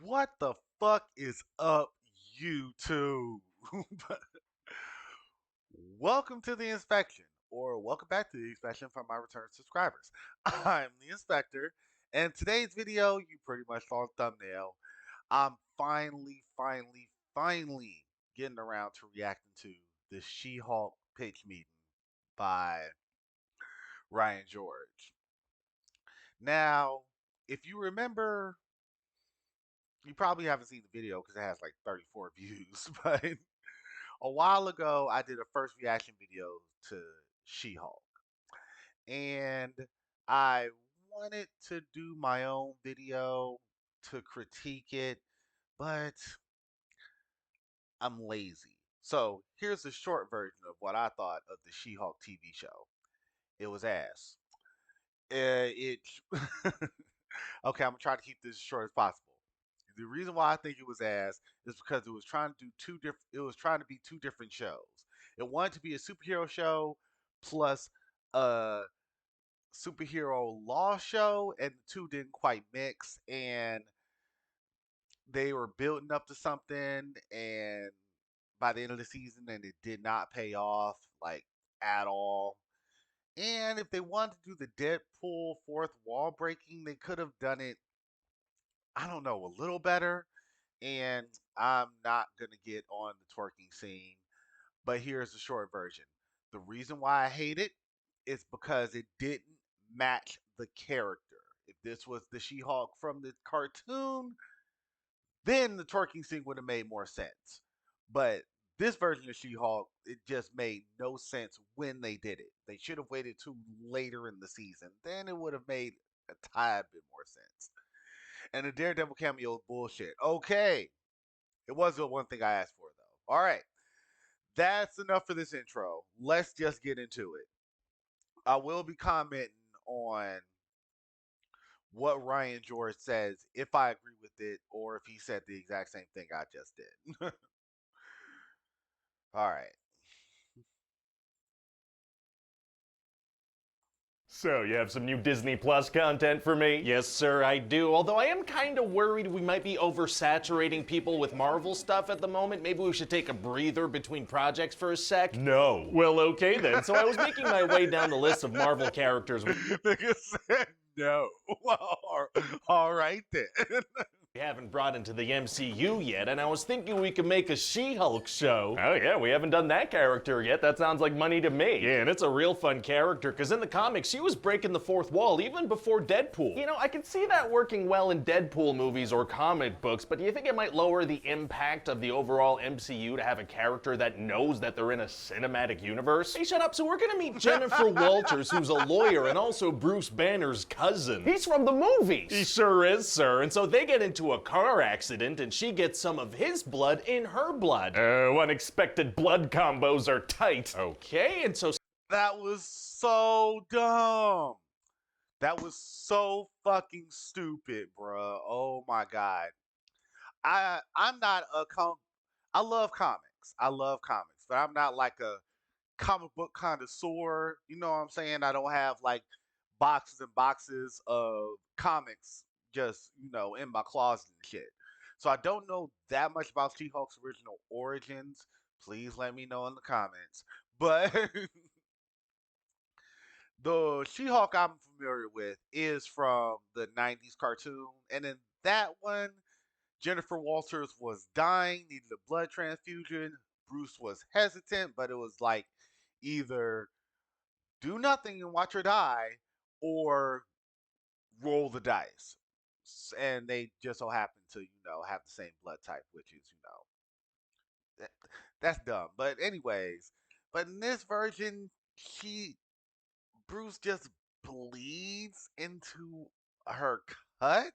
What the fuck is up, YouTube? Welcome to the inspection, or welcome back to the inspection from my return subscribers. I'm the inspector, and today's video, you pretty much saw the thumbnail. I'm finally getting around to reacting to the She-Hulk pitch meeting by Ryan George. Now, if you remember, you probably haven't seen the video because it has like 34 views, but a while ago I did a first reaction video to She-Hulk, and I wanted to do my own video to critique it, but I'm lazy. So here's the short version of what I thought of the She-Hulk TV show. It was ass. It okay. I'm gonna try to keep this as short as possible. The reason why I think it was ass is because it was trying to do two different. It was trying to be two different shows. It wanted to be a superhero show plus a superhero law show, and the two didn't quite mix. And they were building up to something, and by the end of the season, and it did not pay off like at all. And if they wanted to do the Deadpool fourth wall breaking, they could have done it, I don't know, a little better. And I'm not going to get on the twerking scene, but here's the short version. The reason why I hate it is because it didn't match the character. If this was the She Hulk from the cartoon, then the twerking scene would have made more sense. But this version of She Hulk, it just made no sense when they did it. They should have waited till later in the season. Then it would have made a tad bit more sense. And the Daredevil cameo is bullshit. Okay. It was the one thing I asked for, though. All right. That's enough for this intro. Let's just get into it. I will be commenting on what Ryan George says, if I agree with it, or if he said the exact same thing I just did. All right. So, you have some new Disney Plus content for me? Yes, sir, I do. Although I am kind of worried we might be oversaturating people with Marvel stuff at the moment. Maybe we should take a breather between projects for a sec. No. Well, okay then. So I was making my way down the list of Marvel characters Nigga said no. Well, all right then. we haven't brought into the MCU yet, and I was thinking we could make a She-Hulk show. Oh yeah, we haven't done that character yet. That sounds like money to me. Yeah, and it's a real fun character, because in the comics, she was breaking the fourth wall even before Deadpool. You know, I can see that working well in Deadpool movies or comic books, but do you think it might lower the impact of the overall MCU to have a character that knows that they're in a cinematic universe? Hey, shut up. So we're gonna meet Jennifer Walters, who's a lawyer and also Bruce Banner's cousin. He's from the movies. He sure is, sir. And so they get into a car accident, and she gets some of his blood in her blood. Oh, unexpected blood combos are tight. Okay, and so That was so dumb. That was so fucking stupid, bruh. Oh my god. I'm not a I love comics. I love comics, but I'm not like a comic book connoisseur. You know what I'm saying? I don't have like boxes and boxes of comics just, in my closet and shit. So I don't know that much about She-Hulk's original origins. Please let me know in the comments. But the She-Hulk I'm familiar with is from the 90s cartoon. And in that one, Jennifer Walters was dying, needed a blood transfusion. Bruce was hesitant, but it was like either do nothing and watch her die or roll the dice. And they just so happen to, have the same blood type, which is, that, that's dumb. But anyways, but in this version, Bruce just bleeds into her cut.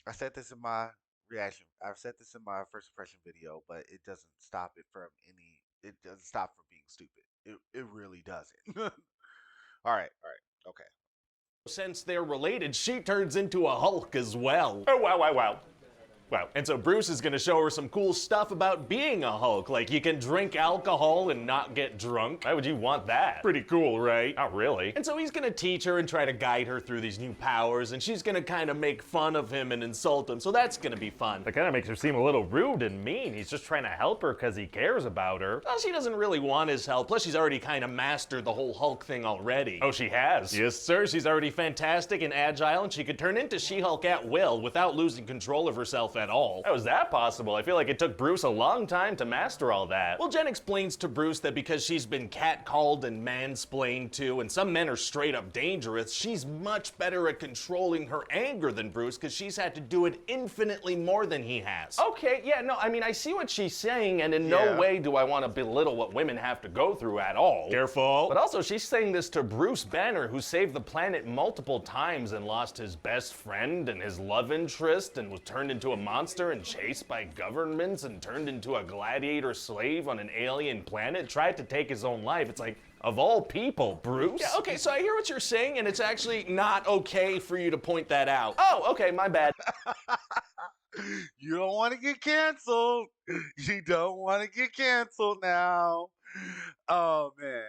I said this in my reaction. I've said this in my first impression video, but it doesn't stop it from any. It doesn't stop from being stupid. It really doesn't. All right, okay. since they're related, she turns into a Hulk as well. Oh, wow. Wow. And so Bruce is gonna show her some cool stuff about being a Hulk. Like you can drink alcohol and not get drunk. Why would you want that? Pretty cool, right? Not really. And so he's gonna teach her and try to guide her through these new powers, and she's gonna kind of make fun of him and insult him, so that's gonna be fun. That kind of makes her seem a little rude and mean. He's just trying to help her because he cares about her. Well, she doesn't really want his help, plus she's already kind of mastered the whole Hulk thing already. Oh, she has? Yes, sir. She's already fantastic and agile, and she could turn into She-Hulk at will without losing control of herself at all. How is that possible? I feel like it took Bruce a long time to master all that. Well, Jen explains to Bruce that because she's been catcalled and mansplained to, and some men are straight up dangerous, she's much better at controlling her anger than Bruce because she's had to do it infinitely more than he has. Okay, yeah, no, I mean, I see what she's saying, and in no way do I want to belittle what women have to go through at all. Careful. But also, she's saying this to Bruce Banner, who saved the planet multiple times and lost his best friend and his love interest and was turned into a monster and chased by governments and turned into a gladiator slave on an alien planet, tried to take his own life. It's like, of all people, Bruce? Yeah, okay, so I hear what you're saying, and it's actually not okay for you to point that out. Oh, okay, my bad. You don't want to get canceled. You don't want to get canceled now. Oh, man.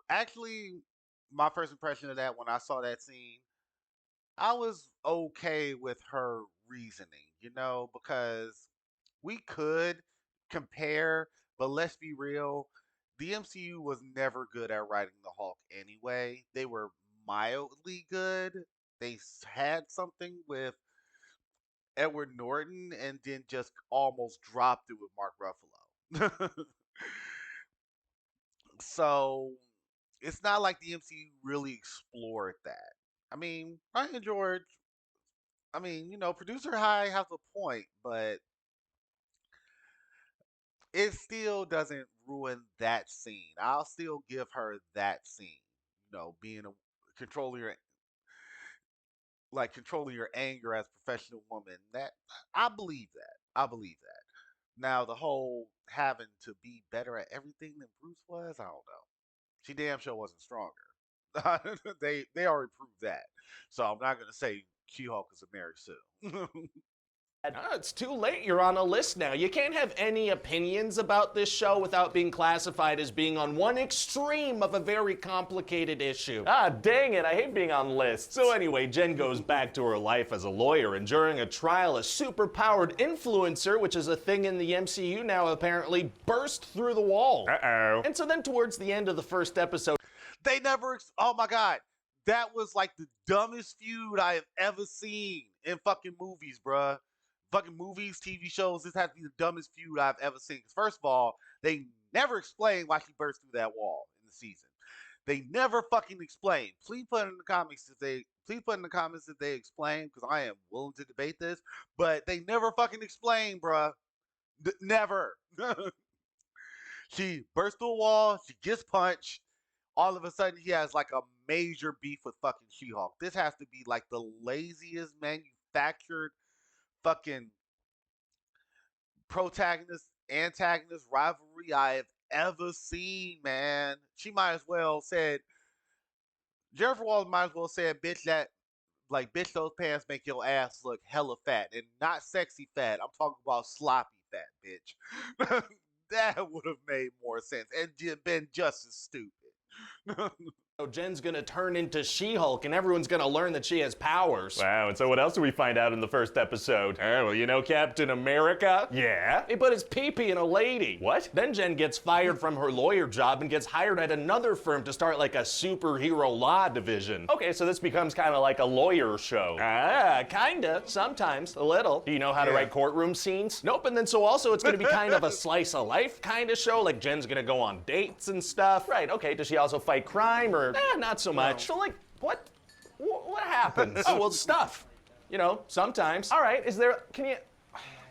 Actually, my first impression of that when I saw that scene, I was okay with her reasoning, because we could compare, but let's be real, the MCU was never good at writing the Hulk anyway. They were mildly good. They had something with Edward Norton and then just almost dropped it with Mark Ruffalo. So it's not like the MCU really explored that. I mean, Ryan George, producer high has a point, but it still doesn't ruin that scene. I'll still give her that scene. Being a controlling your controlling your anger as a professional woman. That I believe that. I believe that. Now the whole having to be better at everything than Bruce was, I don't know. She damn sure wasn't stronger. they already proved that. So I'm not gonna say She-Hulk is a Mary Sue. It's too late. You're on a list now. You can't have any opinions about this show without being classified as being on one extreme of a very complicated issue. Ah, dang it, I hate being on lists. So anyway, Jen goes back to her life as a lawyer, and during a trial, a super-powered influencer, which is a thing in the MCU now apparently, burst through the wall. Uh-oh. And so then towards the end of the first episode, they never, oh my God, that was like the dumbest feud I have ever seen in fucking movies, bruh. Fucking movies, TV shows, this has to be the dumbest feud I've ever seen. Because first of all, they never explain why she burst through that wall in the season. They never fucking explain. Please put in the comments if they explain, because I am willing to debate this. But they never fucking explain, bruh. Never. She burst through a wall, she gets punched. All of a sudden, he has like a major beef with fucking She-Hulk. This has to be like the laziest manufactured fucking protagonist antagonist rivalry I have ever seen, man. She might as well said Jennifer Walters might as well said, bitch, those pants make your ass look hella fat and not sexy fat. I'm talking about sloppy fat, bitch. That would have made more sense and been just as stupid. So Jen's gonna turn into She-Hulk, and everyone's gonna learn that she has powers. Wow, and so what else do we find out in the first episode? Well, you know Captain America? Yeah? He put his pee-pee in a lady. What? Then Jen gets fired from her lawyer job and gets hired at another firm to start like a superhero law division. Okay, so this becomes kind of like a lawyer show. Ah, kinda. Sometimes. A little. Do you know how to write courtroom scenes? Nope, and then so also it's gonna be kind of a slice of life kind of show, like Jen's gonna go on dates and stuff. Right, okay, does she also fight crime or? Not so much. So like, what happens? Oh, well, stuff. Sometimes. All right,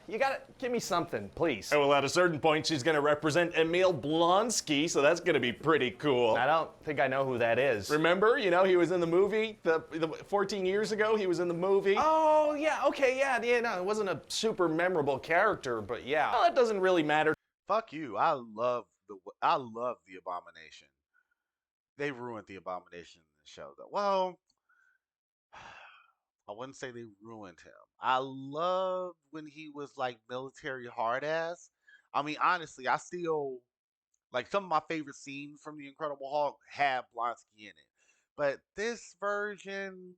you gotta give me something, please. Oh, well, at a certain point, she's gonna represent Emil Blonsky, so that's gonna be pretty cool. I don't think I know who that is. Remember, he was in the movie, the 14 years ago, he was in the movie. Oh, yeah, okay, yeah, no, it wasn't a super memorable character, but yeah. Well, that doesn't really matter. Fuck you. I love the Abomination. They ruined the Abomination in the show, though. Well, I wouldn't say they ruined him. I loved when he was like military hard ass. I mean, honestly, I still like some of my favorite scenes from the Incredible Hulk have Blonsky in it. But this version,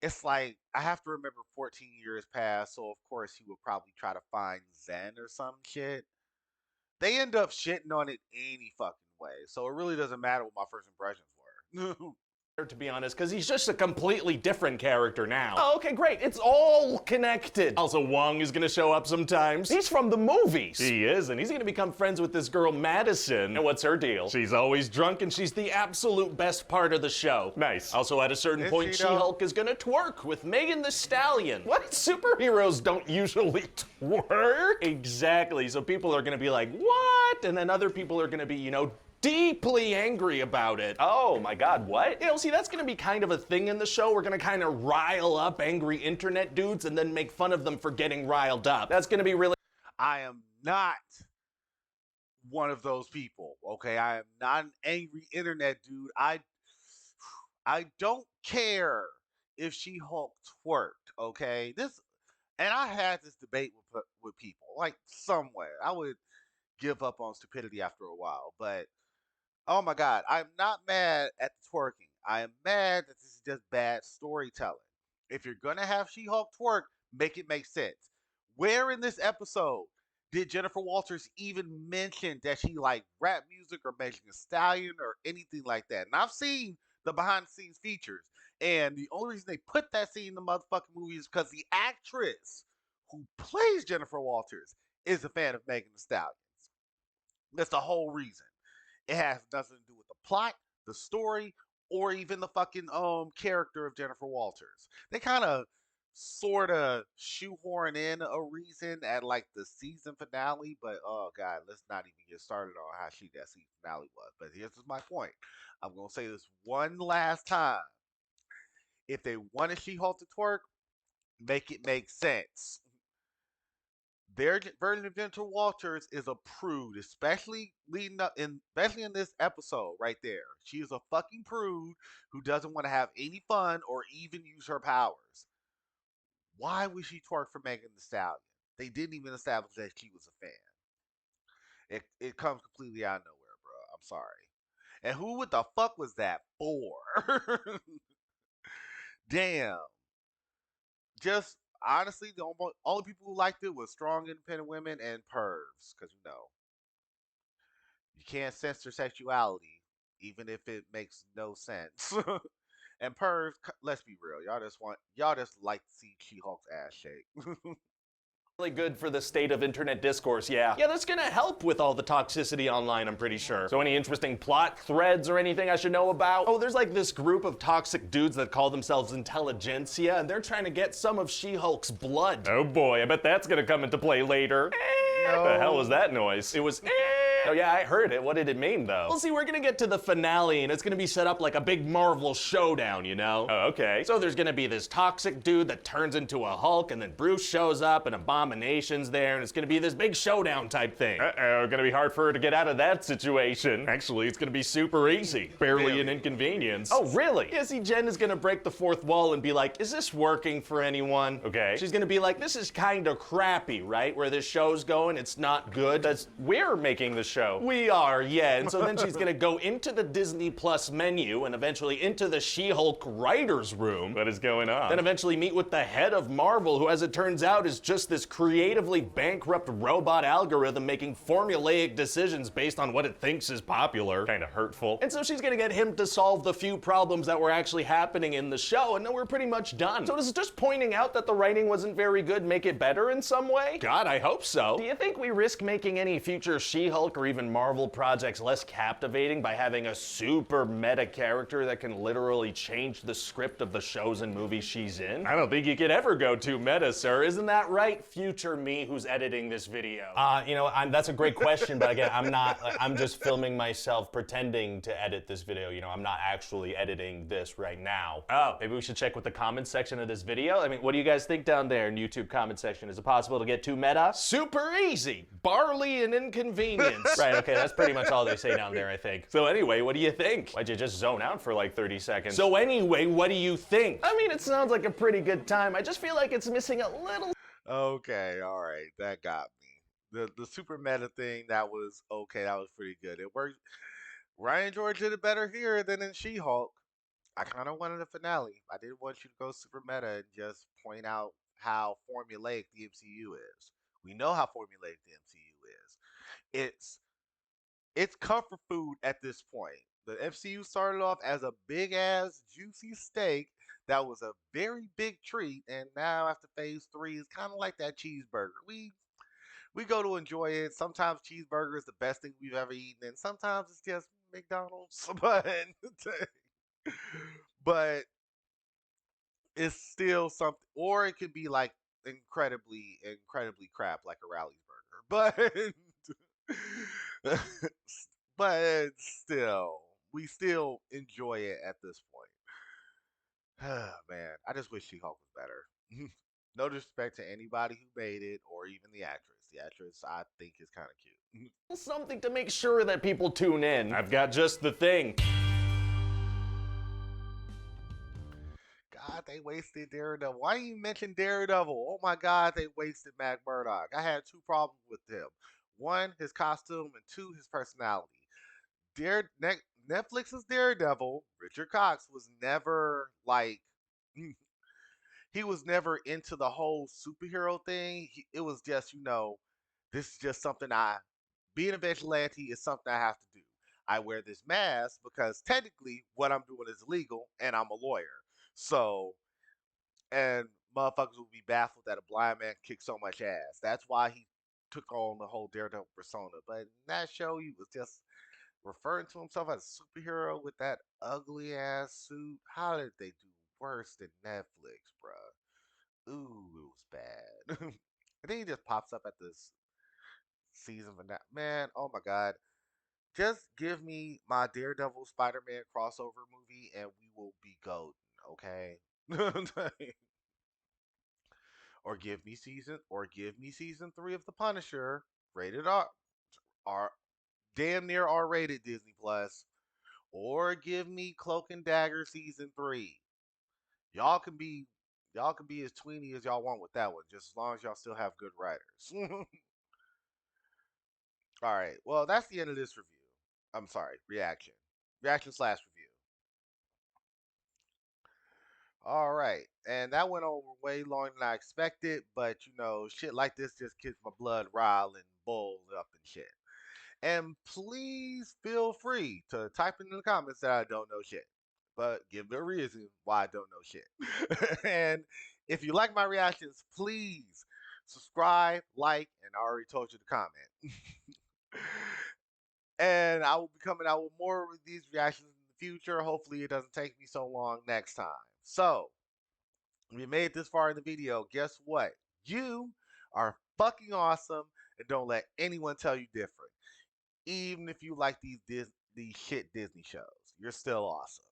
it's like I have to remember 14 years passed, so of course he would probably try to find Zen or some shit. They end up shitting on it any fucking way, so it really doesn't matter what my first impressions were. To be honest, because he's just a completely different character now. Oh, okay, great. It's all connected. Also, Wong is gonna show up sometimes. He's from the movies. He is, and he's gonna become friends with this girl, Madison. And what's her deal? She's always drunk, and she's the absolute best part of the show. Nice. Also, at a certain point, She-Hulk is gonna twerk with Megan Thee Stallion. What? Superheroes don't usually twerk? Exactly. So people are gonna be like, what? And then other people are gonna be, you know, deeply angry about it. Oh my god, what? You know, see, that's gonna be kind of a thing in the show. We're gonna kind of rile up angry internet dudes and then make fun of them for getting riled up. That's gonna be really... I am not one of those people, okay? I am not an angry internet dude. I don't care if She-Hulk twerked, okay? And I had this debate with people, like somewhere. I would give up on stupidity after a while, but oh my God, I'm not mad at the twerking. I am mad that this is just bad storytelling. If you're gonna have She-Hulk twerk, make it make sense. Where in this episode did Jennifer Walters even mention that she like rap music or Megan Thee Stallion or anything like that? And I've seen the behind the scenes features, and the only reason they put that scene in the motherfucking movie is because the actress who plays Jennifer Walters is a fan of Megan Thee Stallion. That's the whole reason. It has nothing to do with the plot, the story, or even the fucking character of Jennifer Walters. They kind of sort of shoehorn in a reason at like the season finale, but oh god, let's not even get started on how shitty that season finale was. But here's my point. I'm gonna say this one last time. If they want a She-Hulk to twerk, make it make sense. Their version of Jennifer Walters is a prude, especially especially in this episode right there. She is a fucking prude who doesn't want to have any fun or even use her powers. Why would she twerk for Megan Thee Stallion? They didn't even establish that she was a fan. It comes completely out of nowhere, bro. I'm sorry. And who the fuck was that for? Damn. Just honestly, the only people who liked it was strong, independent women and pervs, because you can't censor sexuality, even if it makes no sense. And pervs, let's be real, y'all just like to see She-Hulk's ass shake. Really good for the state of internet discourse, yeah. Yeah, that's gonna help with all the toxicity online, I'm pretty sure. So any interesting plot threads or anything I should know about? Oh, there's like this group of toxic dudes that call themselves intelligentsia, and they're trying to get some of She-Hulk's blood. Oh boy, I bet that's gonna come into play later. No. What the hell was that noise? It was Oh yeah, I heard it. What did it mean though? Well, see, we're gonna get to the finale and it's gonna be set up like a big Marvel showdown, you know? Oh, okay. So there's gonna be this toxic dude that turns into a Hulk, and then Bruce shows up and Abomination's there, and it's gonna be this big showdown type thing. Uh-oh, gonna be hard for her to get out of that situation. Actually, it's gonna be super easy. Barely an inconvenience. Oh, really? Yeah, see, Jen is gonna break the fourth wall and be like, is this working for anyone? Okay. She's gonna be like, this is kinda crappy, right? Where this show's going, it's not good. We're making the show. We are, yeah. And so then she's gonna go into the Disney Plus menu and eventually into the She-Hulk writer's room. What is going on? Then eventually meet with the head of Marvel, who, as it turns out, is just this creatively bankrupt robot algorithm making formulaic decisions based on what it thinks is popular. Kinda hurtful. And so she's gonna get him to solve the few problems that were actually happening in the show, and then we're pretty much done. So does just pointing out that the writing wasn't very good make it better in some way? God, I hope so. Do you think we risk making any future She-Hulk or even Marvel projects less captivating by having a super meta character that can literally change the script of the shows and movies she's in? I don't think you could ever go too meta, sir. Isn't that right, future me who's editing this video? That's a great question, but again, I'm just filming myself pretending to edit this video. You know, I'm not actually editing this right now. Oh, maybe we should check with the comment section of this video. I mean, what do you guys think down there in YouTube comment section? Is it possible to get too meta? Super easy. Barley and inconvenience. Right, okay, that's pretty much all they say down there, I think. So anyway, what do you think? Why'd you just zone out for like 30 seconds? So anyway, what do you think? I mean, it sounds like a pretty good time. I just feel like it's missing a little. Okay, all right, that got me. The super meta thing, that was okay. That was pretty good. It worked. Ryan George did it better here than in She-Hulk. I kind of wanted a finale. I didn't want you to go super meta and just point out how formulaic the MCU is. We know how formulaic the MCU is. It's comfort food at this point. The MCU started off as a big ass juicy steak that was a very big treat, and now after phase 3 is kind of like that cheeseburger. We go to enjoy it. Sometimes cheeseburger is the best thing we've ever eaten, and sometimes it's just McDonald's. But it's still something, or it could be like incredibly crap, like a Rally's burger. But still, we still enjoy it at this point. Man, I just wish She-Hulk was better. No disrespect to anybody who made it, or even the actress. The actress, I think, is kind of cute. Something to make sure that people tune in. I've got just the thing. God, they wasted Daredevil. Why didn't you mention Daredevil? Oh my God, they wasted Matt Murdock. I had two problems with him. One, his costume, and two, his personality. Netflix's Daredevil, Richard Cox, was never like he was never into the whole superhero thing. It was just, this is just something being a vigilante is something I have to do. I wear this mask because technically what I'm doing is illegal and I'm a lawyer. So, and motherfuckers will be baffled that a blind man kicks so much ass. That's why he took on the whole Daredevil persona. But in that show, he was just referring to himself as a superhero with that ugly ass suit. How did they do worse than Netflix, bruh? Ooh, it was bad. And then he just pops up at this season finale. Man, oh my God. Just give me my Daredevil Spider-Man crossover movie and we will be golden, okay? Give me season 3 of The Punisher, rated R, damn near R-rated Disney Plus, or give me Cloak and Dagger season 3. Y'all can be y'all can be as tweeny as y'all want with that one, just as long as y'all still have good writers. All right. Well, that's the end of this review. I'm sorry, reaction. Reaction slash review. All right. And that went over way longer than I expected, but shit like this just gets my blood riled and boiled up and shit. And please feel free to type in the comments that I don't know shit. But give me a reason why I don't know shit. And if you like my reactions, please subscribe, like, and I already told you to comment. And I will be coming out with more of these reactions in the future. Hopefully, it doesn't take me so long next time. So, if you made it this far in the video, guess what? You are fucking awesome, and don't let anyone tell you different. Even if you like these shit Disney shows, you're still awesome.